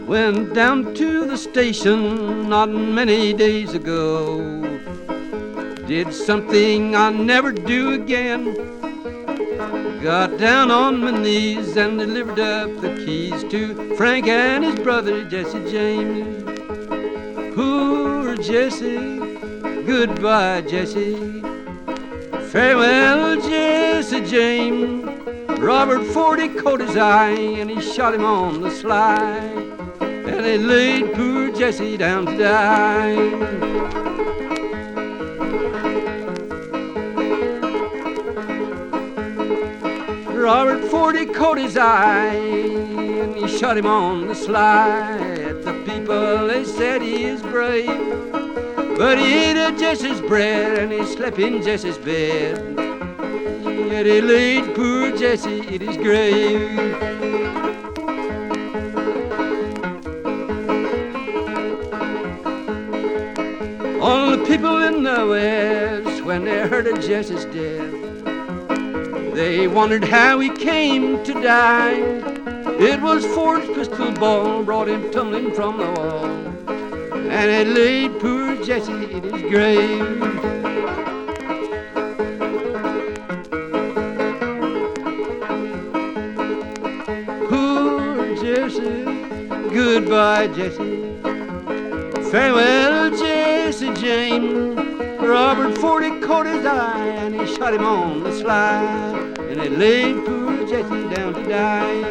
Went down to the station not many days ago. Did something I'll never do again. Got down on my knees and delivered up the keys to Frank and his brother Jesse James. Poor Jesse, goodbye Jesse. Farewell Jesse James. Robert Ford, he caught his eye and he shot him on the sly. And they laid poor Jesse down to die. Robert Ford, he caught his eye and he shot him on the sly. The people, they said he is brave, but he ate of Jesse's bread and he slept in Jesse's bed. Yet he laid poor Jesse in his grave. All the people in the West, when they heard of Jesse's death, they wondered how he came to die. It was Ford's pistol ball brought him tumbling from the wall, and it laid poor Jesse in his grave. Poor Jesse, goodbye Jesse. Farewell Jesse James. Robert Ford, he caught his eye and he shot him on the sly, and it laid poor Jesse down to die.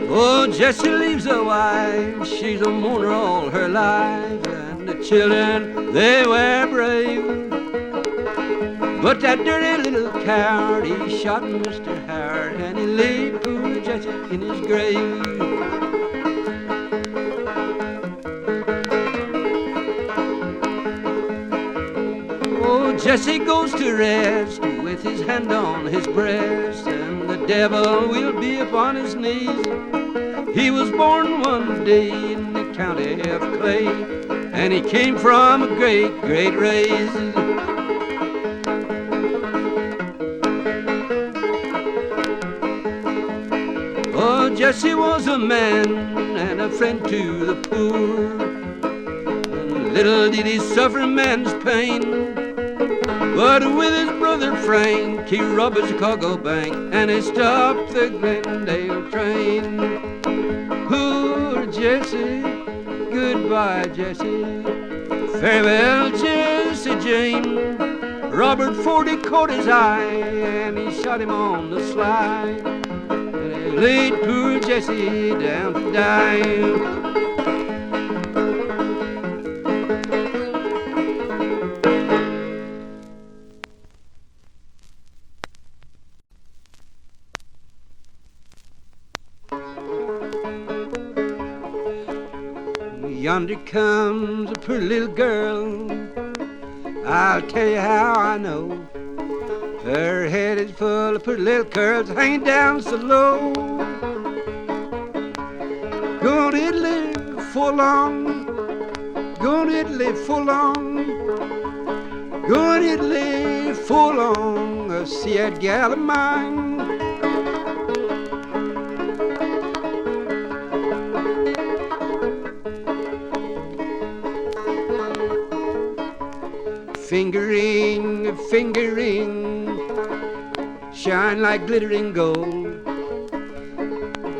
Oh, Jesse leaves a wife, she's a mourner all her life, and the children, they were brave. But that dirty little coward, he shot Mr. Howard, and he laid poor Jesse in his grave. Oh, Jesse goes to rest with his hand on his breast, and the devil will be upon his knees. He was born one day in the county of Clay, and he came from a great, great race. Oh, Jesse was a man and a friend to the poor, and little did he suffer man's pain. But with his brother Frank, he robbed a Chicago bank, and he stopped the Glendale train. Poor Jesse, goodbye Jesse. Farewell Jesse James. Robert Ford, he caught his eye and he shot him on the sly, and he laid poor Jesse down to die. Yonder comes a pretty little girl, I'll tell you how I know. Her head is full of pretty little curls hanging down so low. Go to Italy for long, go to Italy for long, go to Italy for long, see that gal of mine. Fingering, fingering, shine like glittering gold.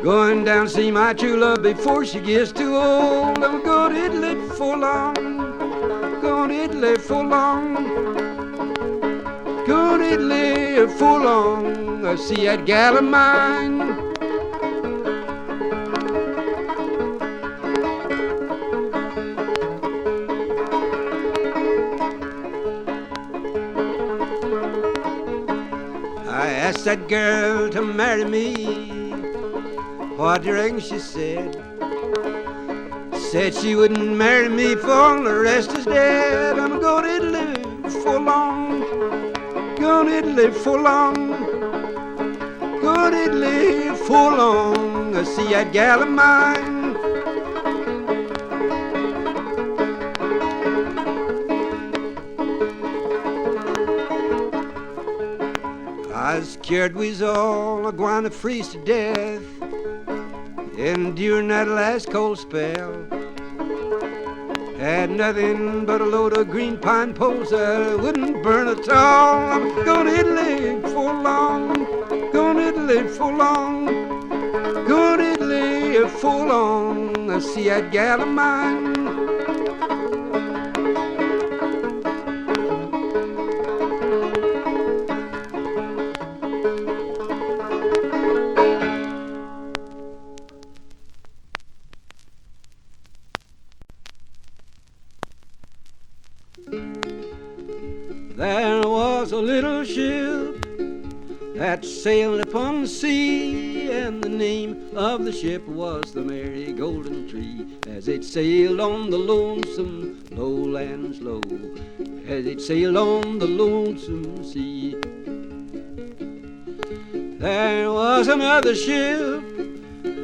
Going down to see my true love before she gets too old. I'm going to Italy for long, going to Italy for long, going to Italy for long. I see that gal of mine. Asked that girl to marry me. What do you reckon she said? Said she wouldn't marry me for the rest is dead. I'm going to Italy for long, going to Italy for long, going to Italy for long. I see that gal of mine. I was scared we was all a-gwine to freeze to death. And during that last cold spell, had nothing but a load of green pine poles that wouldn't burn at all. I'm gonna Italy for long, gonna Italy for long, gonna Italy for long. I see that gal of mine. There was a little ship that sailed upon the sea, and the name of the ship was the Merry Golden Tree. As it sailed on the lonesome lowlands low, as it sailed on the lonesome sea. There was another ship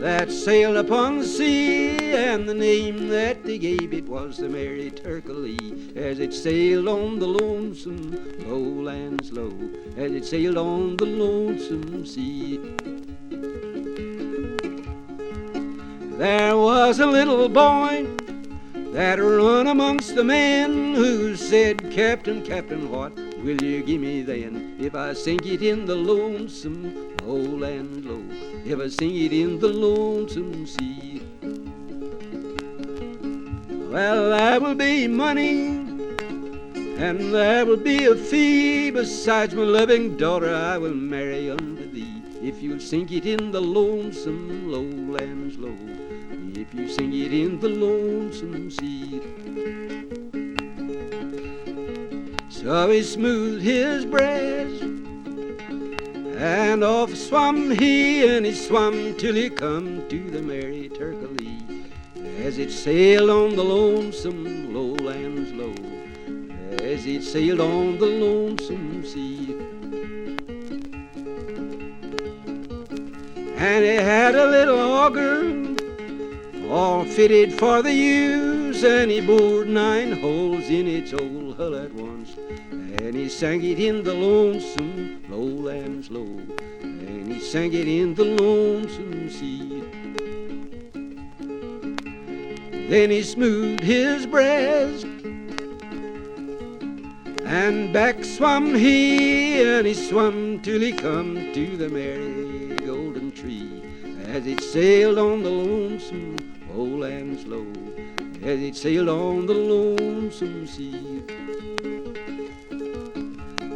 that sailed upon the sea, and the name that they gave it was the Merry Turkey. As it sailed on the lonesome lowlands low, as it sailed on the lonesome sea. There was a little boy that run amongst the men, who said, Captain, Captain, what will you give me then if I sink it in the lonesome lowlands low, if I sink it in the lonesome sea? Well, there will be money, and there will be a fee. Besides, my loving daughter, I will marry unto thee, if you'll sink it in the lonesome lowlands low, if you sink it in the lonesome sea. So he smoothed his breast, and off swam he, and he swam till he come to the Merry Turkey. As it sailed on the lonesome lowlands low, as it sailed on the lonesome sea. And it had a little auger, all fitted for the use, and he bored 9 holes in its old hull at once, and he sank it in the lonesome lowlands low, and he sank it in the lonesome sea. Then he smoothed his breast, and back swam he, and he swam till he come to the Merry Golden Tree. As it sailed on the lonesome lowlands low, as it sailed on the lonesome sea.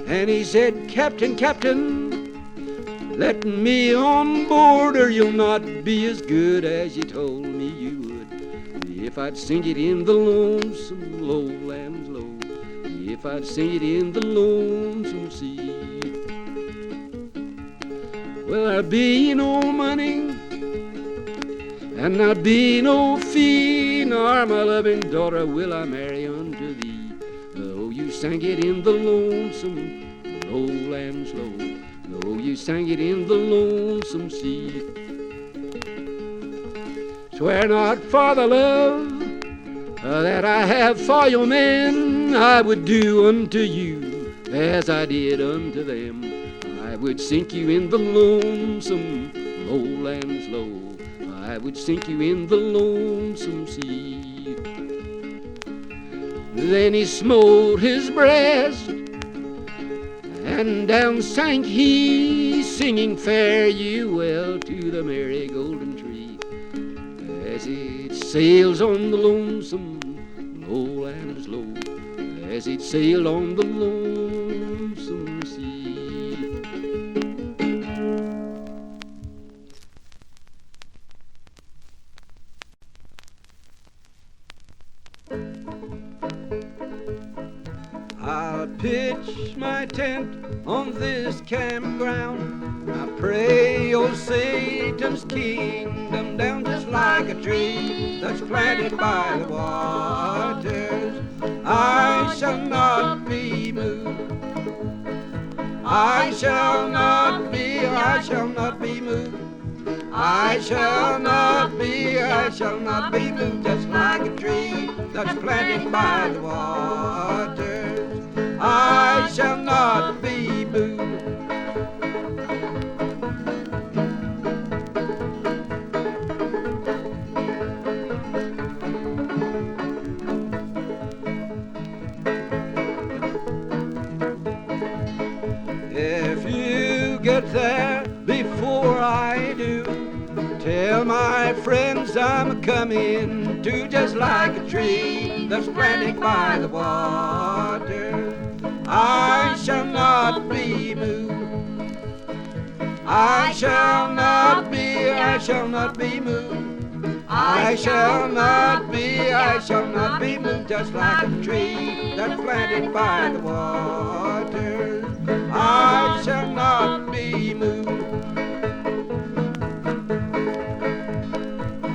And he said, Captain, Captain, let me on board, or you'll not be as good as you told me you would, if I'd sink it in the lonesome lowlands low, if I'd sink it in the lonesome sea. Well, there'll be no money, and there'll be no fee, nor my loving daughter will I marry unto thee, though you sank it in the lonesome lowlands low, though you sank it in the lonesome sea. Swear not for the love that I have for your men, I would do unto you as I did unto them. I would sink you in the lonesome lowlands low, I would sink you in the lonesome sea. Then he smote his breast, and down sank he, singing fare you well to the Merry Golden Tree. As it sails on the lonesome lowlands low, as it sailed on the lonesome sea. I'll pitch my tent on this campground, I pray old Satan's kingdom down, just like a tree that's planted by the waters. I shall not be moved, I shall not be moved, I shall not be moved, just like a tree that's planted by the waters. I shall not be moved. there before I do. Tell my friends I'm coming to, just like a tree that's planted by the water. I shall not be moved. I shall not be moved. I shall not be moved, just like a tree that's planted by the water. I shall not be moved.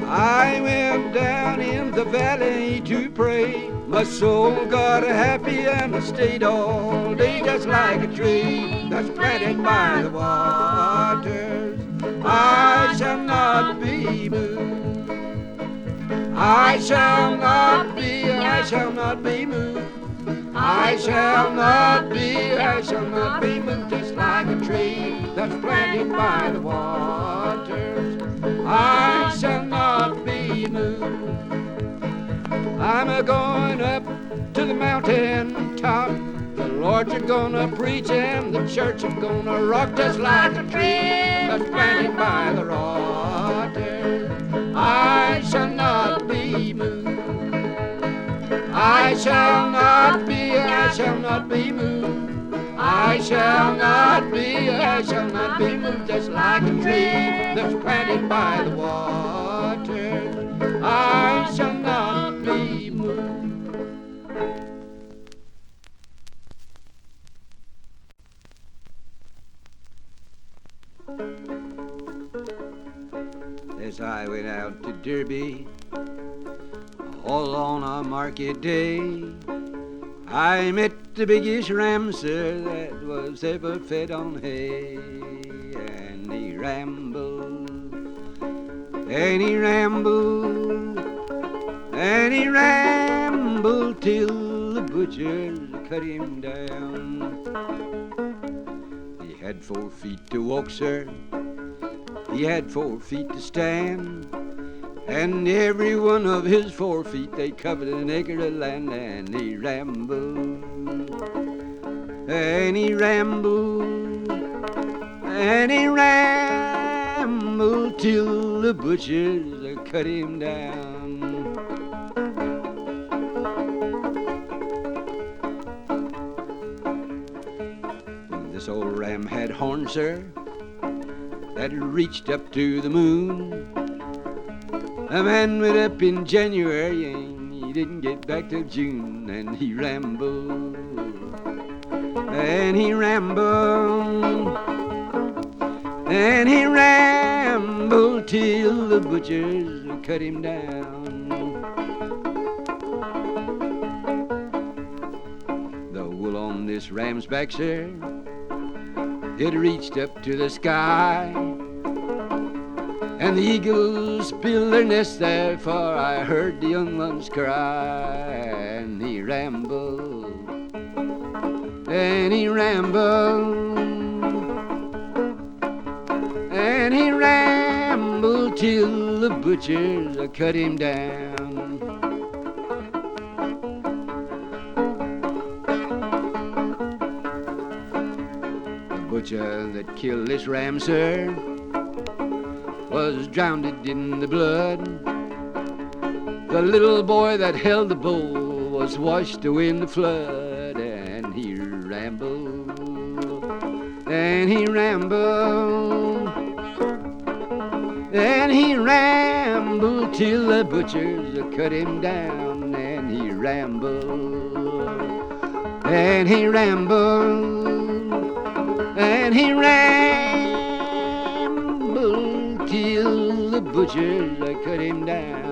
I went down in the valley to pray. My soul got happy and I stayed all day, just like a tree that's planted by the waters. I shall not be moved. I shall not be moved. I shall not be moved, just like a tree that's planted by the waters. I shall not be moved. I'm a-going up to the mountain top. The Lord's a-gonna preach and the church is gonna rock, just like a tree that's planted by the waters. I shall not be moved. I shall not be moved. I shall not be moved, just like a tree that's planted by the waters. I shall not be moved. As I went out to Derby, all on a market day, I met the biggest ram, sir, that was ever fed on hay. And he rambled, and he rambled, and he rambled till the butchers cut him down. He had 4 feet to walk, sir. He had 4 feet to stand. And every one of his 4 feet, they covered an acre of land. And he rambled, and he rambled, and he rambled till the butchers cut him down. This old ram had horns, sir, that reached up to the moon. A man went up in January and he didn't get back till June. And he rambled, and he rambled, and he rambled till the butchers cut him down. The wool on this ram's back, sir, it reached up to the sky. And the eagles built their nest there, for I heard the young ones cry. And he rambled, and he rambled, and he rambled till the butchers cut him down. The butcher that killed this ram, sir, was drowned in the blood. The little boy that held the bull was washed away in the flood. And he rambled, and he rambled, and he rambled till the butchers cut him down. And he rambled, and he rambled, and he rambled till the butchers cut him down.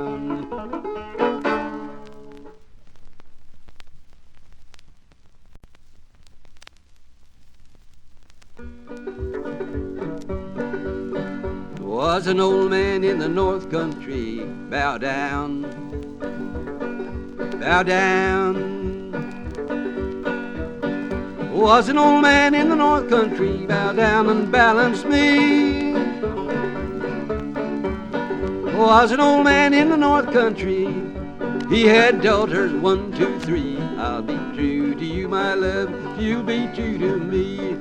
Was an old man in the north country, bow down, bow down. Was an old man in the north country, bow down and balance me. Was an old man in the north country, he had daughters 1, 2, 3. I'll be true to you, my love, if you'll be true to me.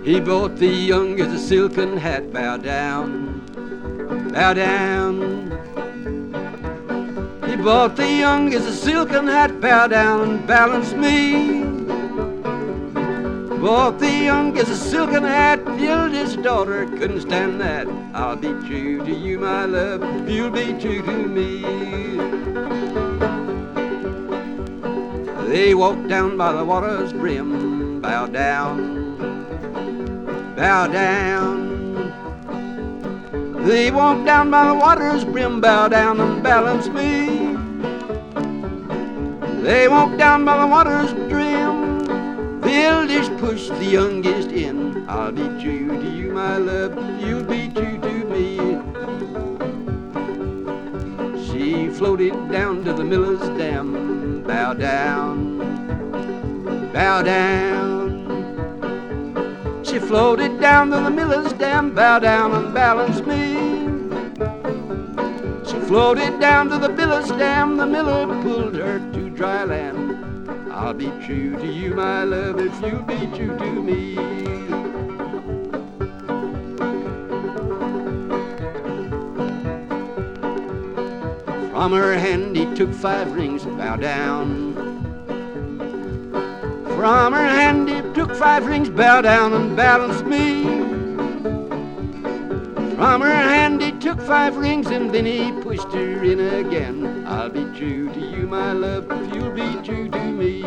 He bought the youngest a silken hat. Bow down, bow down. He bought the youngest a silken hat. Bow down and balance me. Bought the youngest a silken hat. The eldest daughter couldn't stand that. I'll be true to you, my love, if you'll be true to me. They walked down by the water's brim. Bow down, bow down. They walked down by the water's brim. Bow down and balance me. They walked down by the water's brim. The eldest pushed the youngest in. I'll be true to you, my love, you'll be true to me. She floated down to the miller's dam. Bow down, bow down. She floated down to the miller's dam. Bow down and balance me. She floated down to the miller's dam. The miller pulled her to dry land. I'll be true to you, my love, if you'll be true to me. From her hand he took 5 rings. Bow down. From her hand he took 5 rings. Bow down and balance me. From her hand he took 5 rings and then he pushed her in again. I'll be true to you, my love, if you'll be true to me.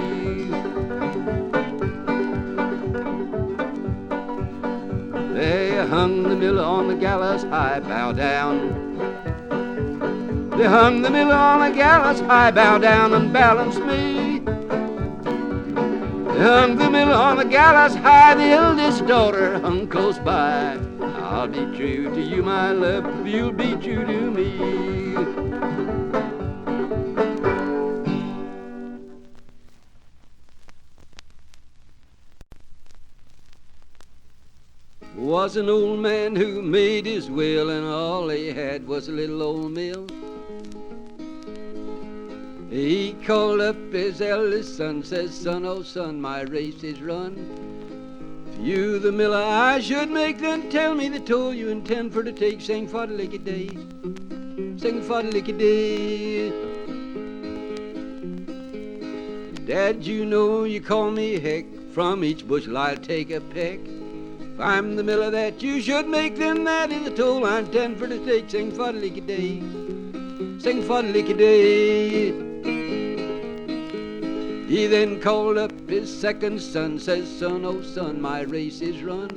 They hung the miller on the gallows high. Bow down. They hung the miller on the gallows high. Bow down and balance me. They hung the miller on the gallows high. The eldest daughter hung close by. I'll be true to you, my love, if you'll be true to me. Was an old man who made his will, and all he had was a little old mill. He called up his eldest son, says, son, oh son, my race is run. If you the miller I should make, then tell me the toll you intend for to take. Sing for the licky day, sing for the licky day. Dad, you know you call me Heck, from each bushel I'll take a peck. If I'm the miller that you should make, then that is the toll I intend for to take. Sing for the licky day, sing for the licky day. He then called up his second son, says, son, oh son, my race is run.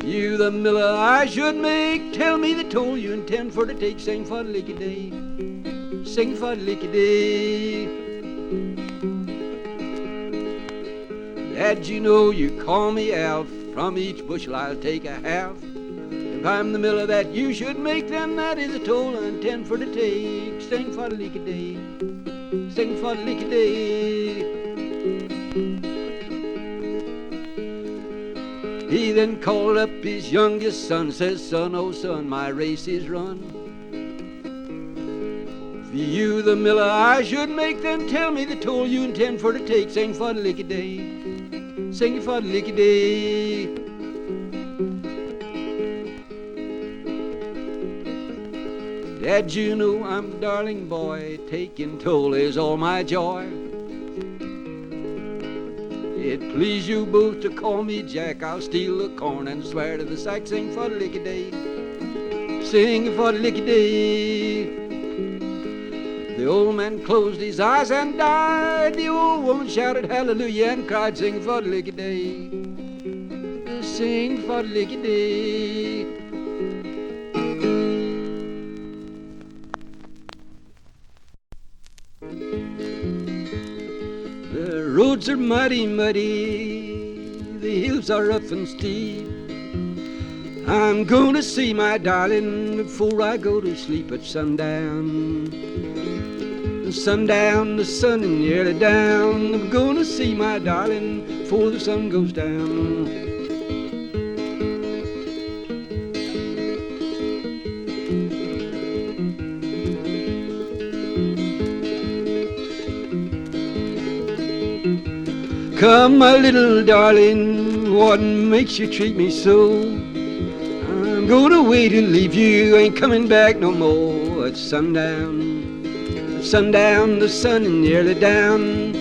You the miller I should make, tell me the toll you intend for to take. Sing for the licky day, sing for the licky day. Dad, you know you call me Alf, from each bushel I'll take a half. If I'm the miller that you should make, then that is the toll I intend for to take. Sing for the licky day, sing for the licky day. He then called up his youngest son, says, son, oh son, my race is run. If you the miller I should make, then tell me the toll you intend for to take. Sing for the licky day, sing for the licky day. Dad, you know I'm a darling boy, taking toll is all my joy. It please you both to call me Jack, I'll steal the corn and swear to the sack. Sing for the licky day, sing for the licky day. The old man closed his eyes and died. The old woman shouted hallelujah and cried, sing for the licky day, sing for the licky day. The roads are mighty muddy, the hills are rough and steep. I'm gonna see my darling before I go to sleep at sundown. Sundown, the sun is nearly down. I'm gonna see my darling before the sun goes down. Come, my little darling, what makes you treat me so? I'm gonna wait and leave you, ain't coming back no more. It's sundown, sundown, the sun is nearly down.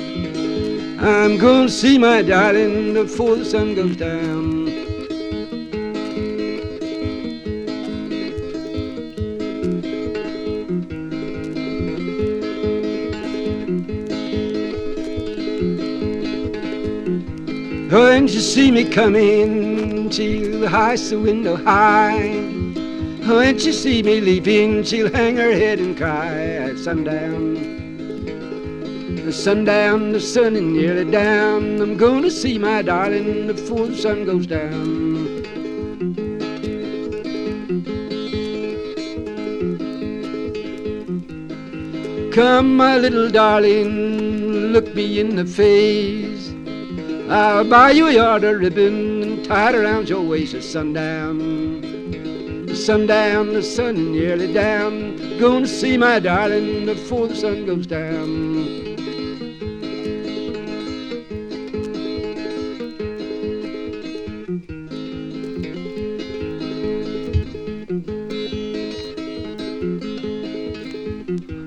I'm gonna see my darling before the sun goes down. When she see me coming, she'll hoist the window high. When she see me leaving, she'll hang her head and cry. At sundown, sundown, the sun is nearly down. I'm gonna see my darling before the sun goes down. Come, my little darling, look me in the face. I'll buy you a yard of ribbon and tie it around your waist. At sundown, sundown, the sun is nearly down. Gonna see my darling before the sun goes down.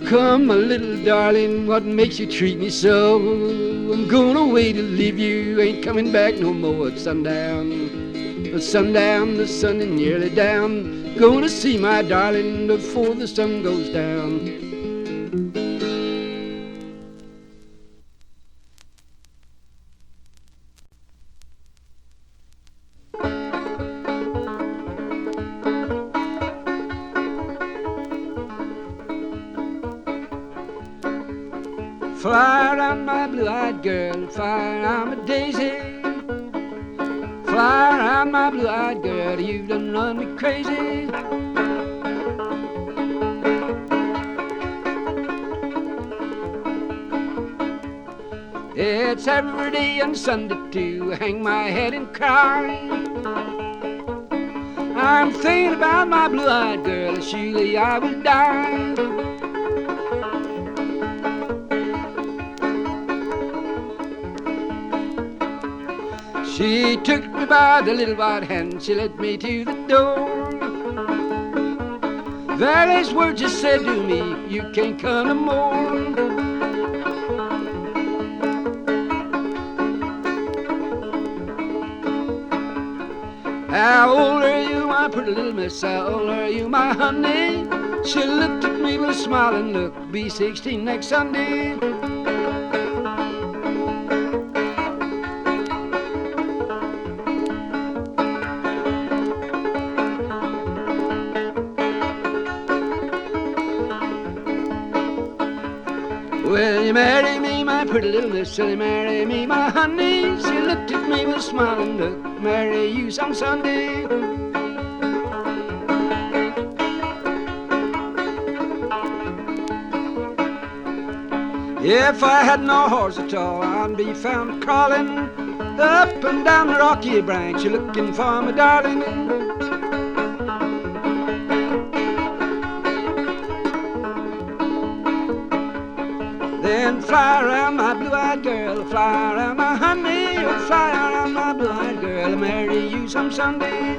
Come, my little darling, what makes you treat me so? I'm gonna wait to leave you, ain't coming back no more. At sundown, sundown, the sun is nearly down. Gonna see my darling before the sun goes down. Fly around my blue-eyed girl, fly around my daisy. Fly around my blue-eyed girl, you done run me crazy. It's Saturday and Sunday to hang my head and cry. I'm thinking about my blue-eyed girl, surely I will die. She took me by the little white hand, she led me to the door. Various words she said to me, you can't come no more. How old are you, my pretty little miss? How old are you, my honey? She looked at me with a smiling look, be 16 next Sunday. Will you marry me, my pretty little miss? Will you marry me, my honey? She looked at me with a smiling look, marry you some Sunday. If I had no horse at all, I'd be found crawling up and down the rocky branch, looking for my darling. Then fly around my blue-eyed girl, fly around my honey, or fly around my blue-eyed girl, I'll marry you some Sunday.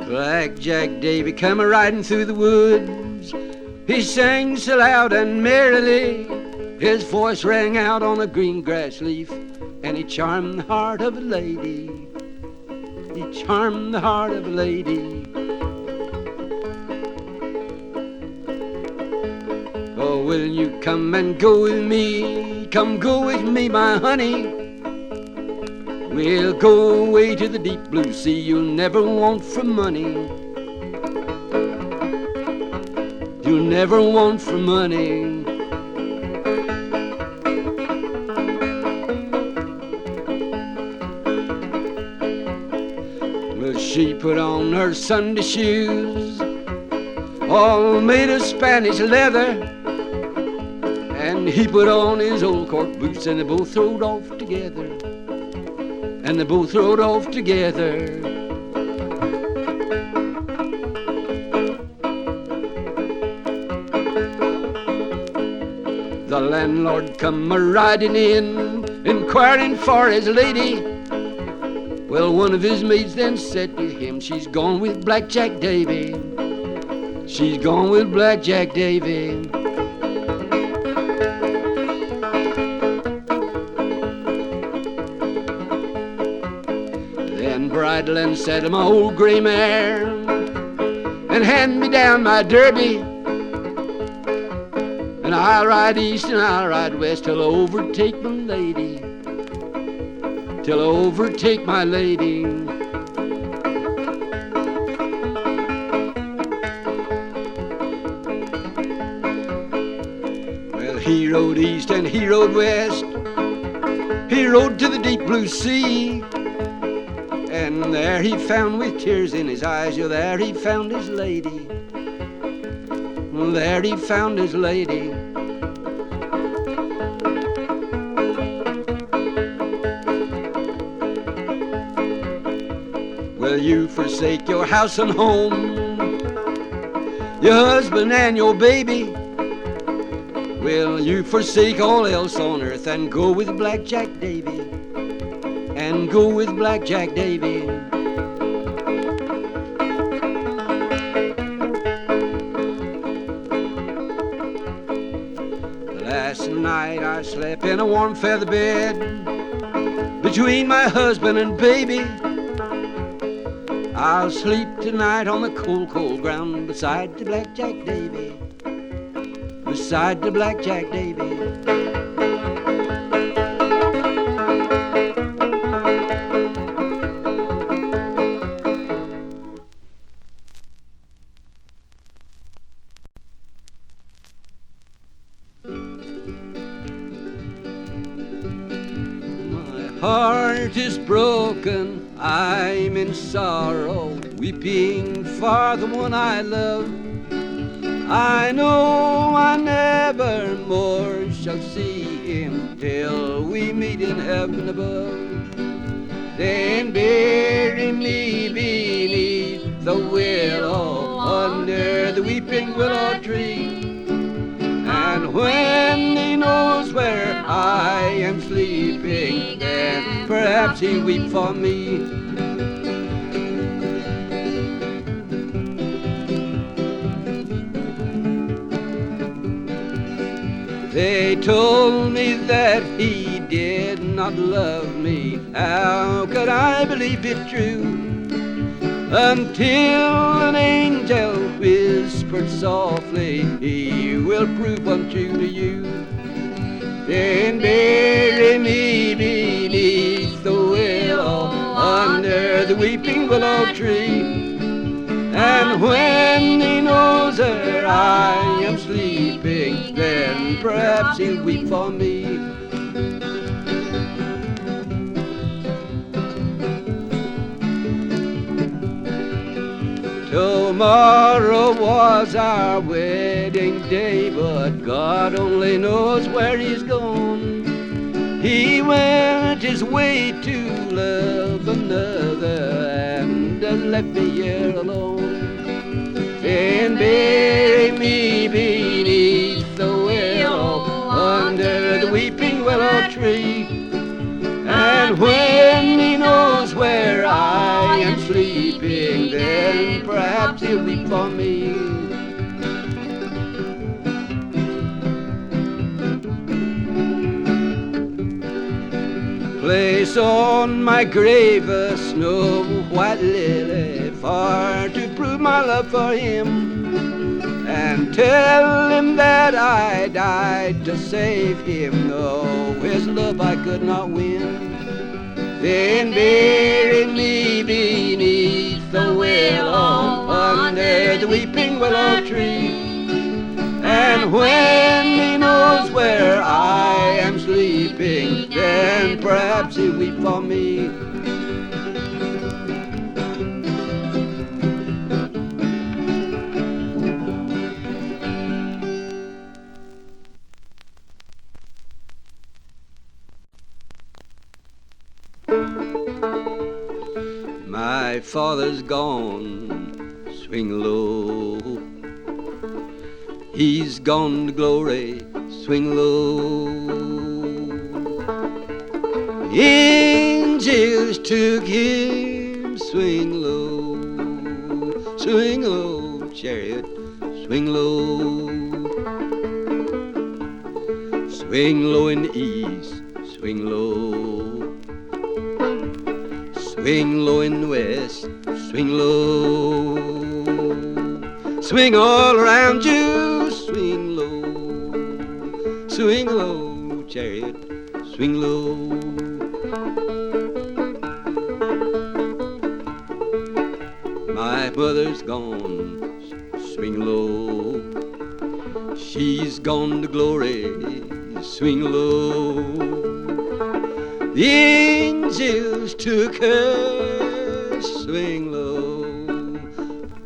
Blackjack Davy come a-riding through the woods. He sang so loud and merrily, his voice rang out on a green grass leaf, and he charmed the heart of a lady. He charmed the heart of a lady. Oh, will you come and go with me? Come go with me, my honey. We'll go away to the deep blue sea you'll never want for money. You'll never want for money. Well, she put on her Sunday shoes, all made of Spanish leather. And he put on his old cork boots, and they both rode off together. And they both rode off together. The landlord come a-riding in, inquiring for his lady. Well, one of his maids then said to him, she's gone with Blackjack Davy. She's gone with Blackjack Davy. Then bridle and saddle my old gray mare, and hand me down my derby. And I'll ride east and I'll ride west till I overtake my lady. Till I overtake my lady. Well, he rode east and he rode west. He rode to the deep blue sea. And there he found with tears in his eyes, yeah, there he found his lady. There he found his lady. Will you forsake your house and home, your husband and your baby? Will you forsake all else on earth and go with Blackjack Davy? And go with Blackjack Davy. Last night I slept in a warm feather bed between my husband and baby. I'll sleep tonight on the cold, cold ground beside the Blackjack Davy. Beside the Blackjack Davy. Heart is broken, I'm in sorrow, weeping for the one I love. I know I never more shall see him till we meet in heaven above. Then bury me beneath the willow, under the weeping willow tree. And when he knows where I am sleeping, then perhaps he'll weep for me. They told me that he did not love me. How could I believe it true? Until an angel whispered softly, he will prove untrue to you. Then bury me beneath the willow, under the weeping willow tree. And when he knows that I am sleeping, then perhaps he'll weep for me. Tomorrow was our wedding day, but God only knows where he's gone. He went his way to love another and left me here alone. Then bury me beneath the willow, under the weeping willow tree. And when he knows where I am sleeping, then perhaps he'll weep for me. Place on my grave a snow white lily, for to prove my love for him, and tell him that I died to save him, though his love I could not win. Then bury me beneath the willow, under the weeping willow tree. And when he knows where I am sleeping, then perhaps he'll weep for me. My father's gone, swing low. He's gone to glory, swing low. Angels took him, swing low. Swing low, chariot, swing low. Swing low in the east, swing low. Swing low in the west, swing low. Swing all around you, swing low. Swing low, chariot, swing low. My mother's gone, swing low. She's gone to glory, swing low. The angels took her, swing low.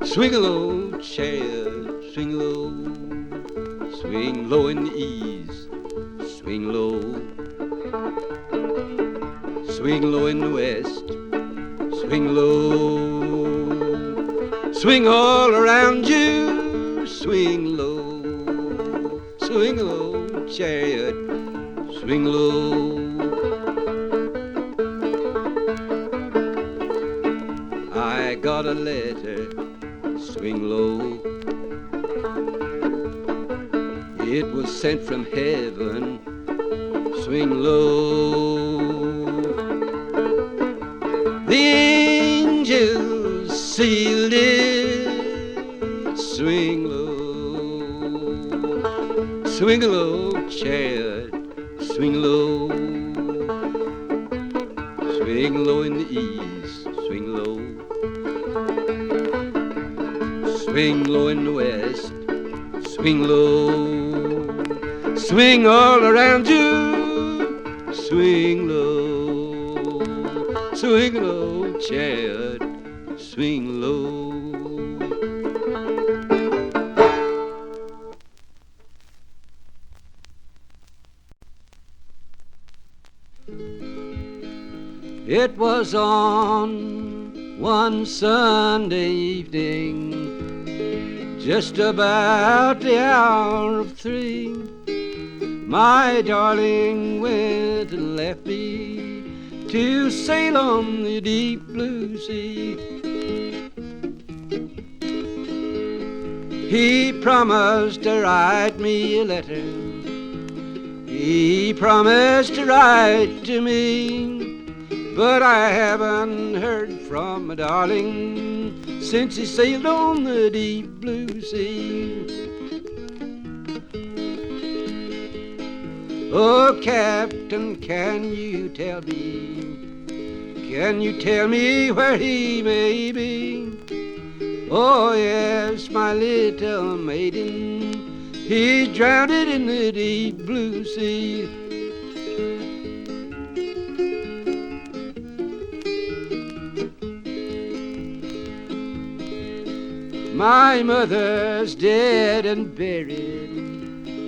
Swing low, chariot, swing low. Swing low in the east, swing low. Swing low in the west, swing low. Swing all around you, swing low. Swing low, chariot, swing low. I got a letter, swing low. It was sent from heaven, swing low. The angels sealed it, swing low. Swing low, chariot, swing low. Swing low in the east, swing low. Swing low in the west, swing low. Swing all around you, swing low. Swing low, chariot, swing low. It was on one Sunday evening, just about the hour of 3, my darling went and left me to sail on the deep blue sea. He promised to write me a letter. He promised to write to me. But I haven't heard from my darling since he sailed on the deep blue sea. Oh, Captain, can you tell me? Can you tell me where he may be? Oh, yes, my little maiden, he's drowned in the deep blue sea. My mother's dead and buried,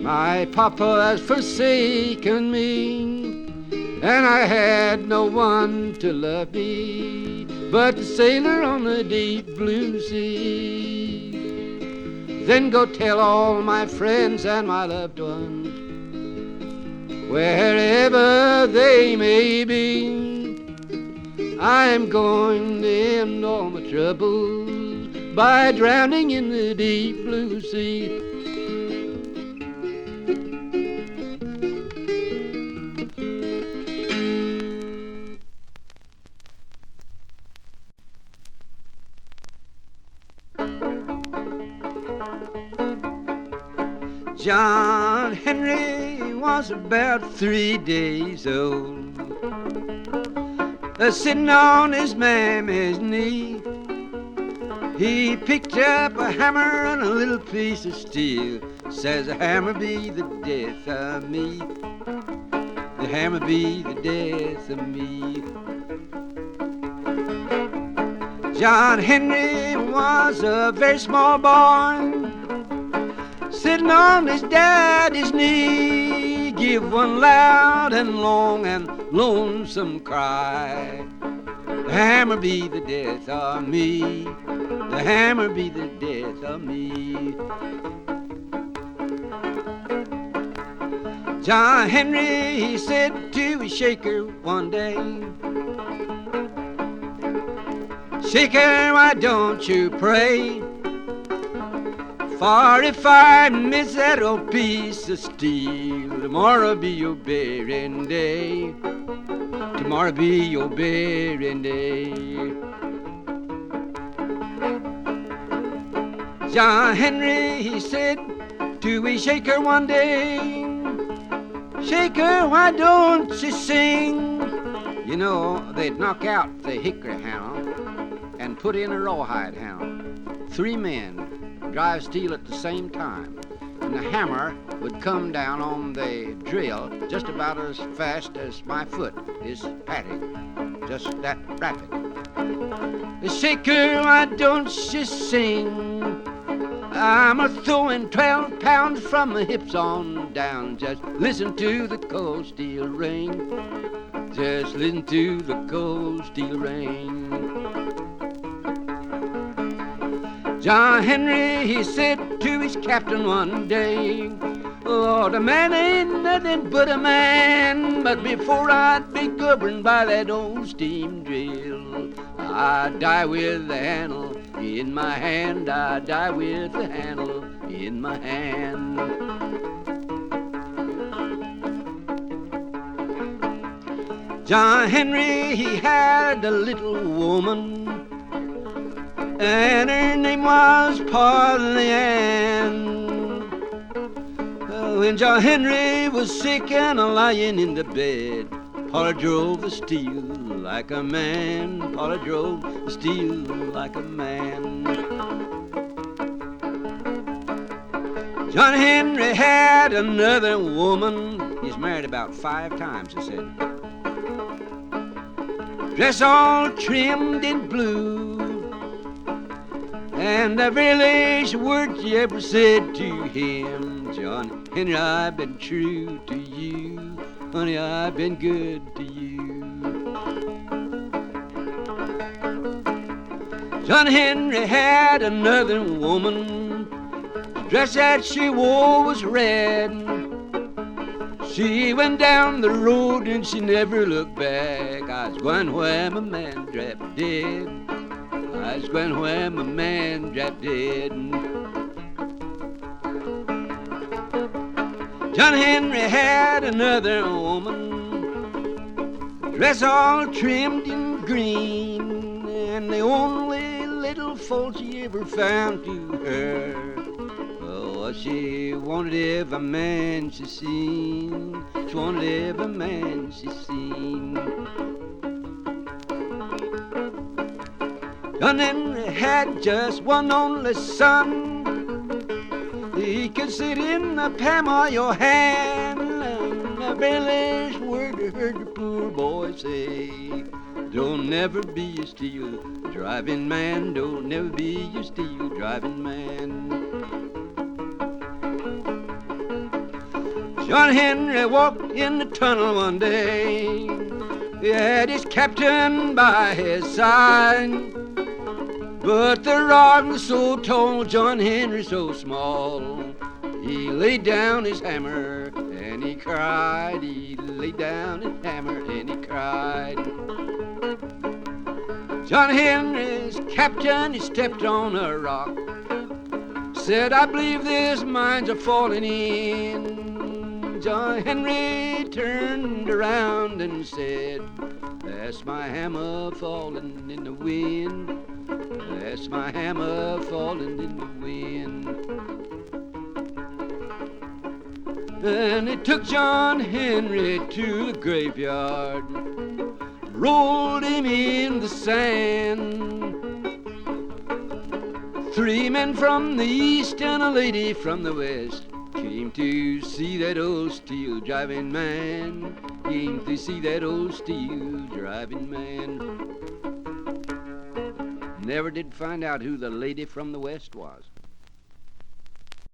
my papa has forsaken me, and I had no one to love me but the sailor on the deep blue sea. Then go tell all my friends and my loved ones, wherever they may be, I'm going to end all my troubles by drowning in the deep blue sea. John Henry was about 3 days old, sitting on his mammy's knee. He picked up a hammer and a little piece of steel. Says the hammer be the death of me. The hammer be the death of me. John Henry was a very small boy, sitting on his daddy's knee. Give one loud and long and lonesome cry. The hammer be the death of me. The hammer be the death of me. John Henry, he said to his shaker one day, Shaker, why don't you pray? For if I miss that old piece of steel, tomorrow be your burying day. Tomorrow be your burying day. John Henry, he said to his shaker one day, Shaker, why don't you sing? You know, they'd knock out the hickory hound and put in a rawhide hound. 3 men drive steel at the same time, and the hammer would come down on the drill just about as fast as my foot is patting, just that rapid. Shaker, why don't you sing? I'm a-throwing 12 pounds from the hips on down. Just listen to the cold steel ring. Just listen to the cold steel ring. John Henry, he said to his captain one day, Lord, a man ain't nothing but a man, but before I'd be governed by that old steam drill, I'd die with the handle in my hand. I'd die with the handle in my hand. John Henry, he had a little woman, and her name was Polly Ann. When John Henry was sick and lying in the bed, Polly drove the steel like a man. Polly drove the steel like a man. John Henry had another woman. He's married about 5 times, he said. Dress all trimmed in blue, and the village word she ever said to him, John Henry, I've been true to you. Honey, I've been good to you. John Henry had another woman. The dress that she wore was red. She went down the road and she never looked back. I was going where my man dropped dead. I was going where my man dropped dead. John Henry had another woman, dress all trimmed in green, and the only little fault she ever found to her, oh, she wanted every man she seen. She wanted every man she seen. John Henry had just one only son. He could sit in the palm of your hand, and the village word heard the poor boy say, don't never be a steel driving man, don't never be a steel driving man. John Henry walked in the tunnel one day. He had his captain by his side, but the rod was so tall, John Henry so small. He laid down his hammer and he cried. He laid down his hammer and he cried. John Henry's captain, he stepped on a rock, said, I believe this mine's a falling in. John Henry turned around and said, that's my hammer falling in the wind. That's my hammer falling in the wind. And they took John Henry to the graveyard, rolled him in the sand. 3 men from the east and a lady from the west came to see that old steel driving man. Came to see that old steel driving man. Never did find out who the lady from the west was.